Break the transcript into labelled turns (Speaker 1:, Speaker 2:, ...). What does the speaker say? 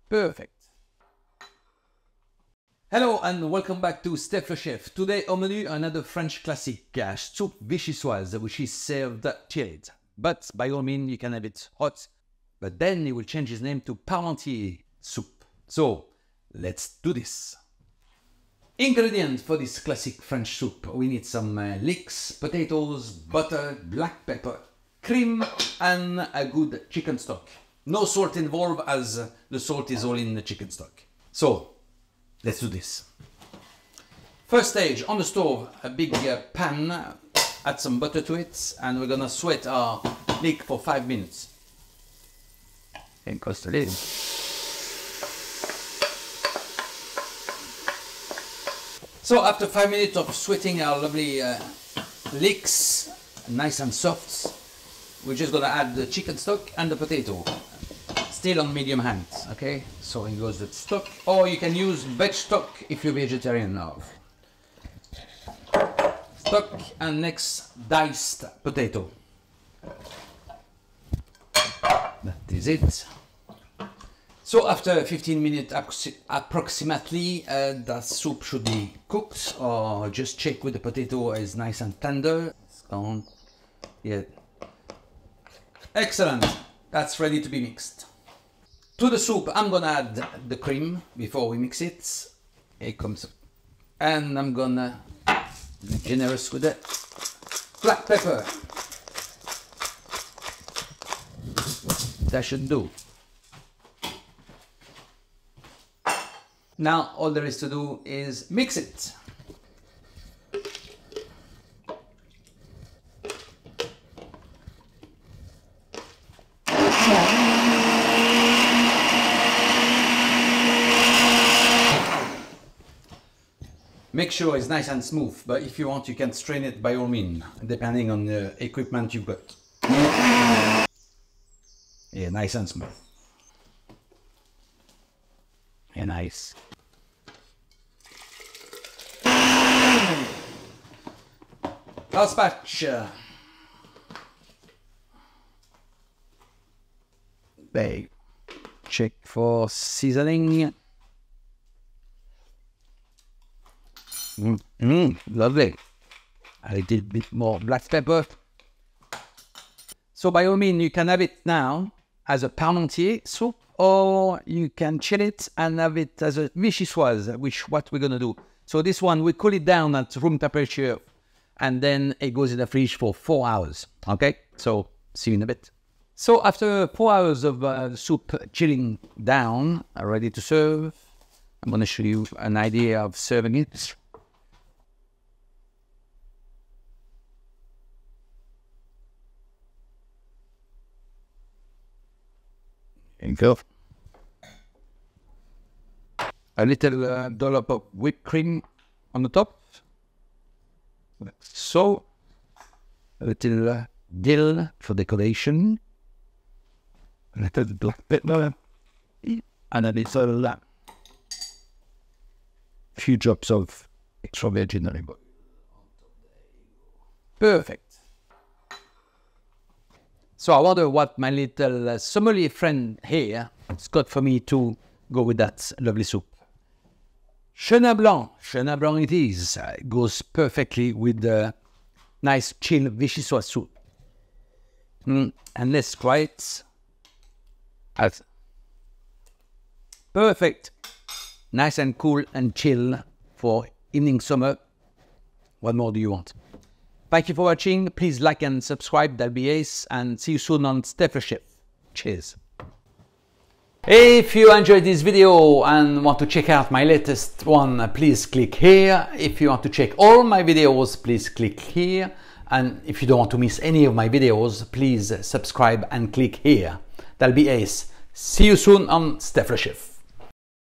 Speaker 1: Perfect. Hello and welcome back to Stef le Chef. Today au menu another French classic, soup vichyssoise, which is served chilled. But by all means you can have it hot, but then he will change his name to parmentier soup. So let's do this. Ingredients for this classic French soup. We need some leeks, potatoes, butter, black pepper, cream and a good chicken stock. No salt involved as the salt is all in the chicken stock. So let's do this. First stage, on the stove, a big pan, add some butter to it, and we're gonna sweat our leek for 5 minutes. And cost a little. So after 5 minutes of sweating our lovely leeks, nice and soft, we're just gonna add the chicken stock and the potato. Still on medium heat, okay? So in goes the stock, or you can use veg stock if you're vegetarian now. Stock and next diced potato. That is it. So after 15 minutes approximately, the soup should be cooked, or just check with the potato is nice and tender. It's gone. Yeah. Excellent. That's ready to be mixed. To the soup, I'm gonna add the cream before we mix it. Here it comes. And I'm gonna be generous with it. Black pepper. That should do. Now all there is to do is mix it. Make sure it's nice and smooth, but if you want you can strain it by all means, depending on the equipment you've got. Yeah, nice and smooth. Yeah, nice. Last batch. They check for seasoning. Lovely. A little bit more black pepper. So by all means you can have it now as a parmentier soup, or you can chill it and have it as a vichyssoise, which what we're gonna do. So this one we cool it down at room temperature and then it goes in the fridge for 4 hours. Okay, so see you in a bit. So after 4 hours of soup chilling down, ready to serve, I'm gonna show you an idea of serving it. There you go. A little dollop of whipped cream on the top. So, a little dill for decoration. A little black pepper. And a little few drops of extra virgin olive oil. Perfect. So I wonder what my little sommelier friend here has got for me to go with that lovely soup. Chenin blanc it is. It goes perfectly with the nice chill vichyssoise soup. And let's try it. Perfect. Nice and cool and chill for evening summer. What more do you want? Thank you for watching. Please like and subscribe. That'll be ace. And see you soon on Stef le Chef. Cheers. If you enjoyed this video and want to check out my latest one, please click here. If you want to check all my videos, please click here. And if you don't want to miss any of my videos, please subscribe and click here. That'll be ace. See you soon on Stef le Chef.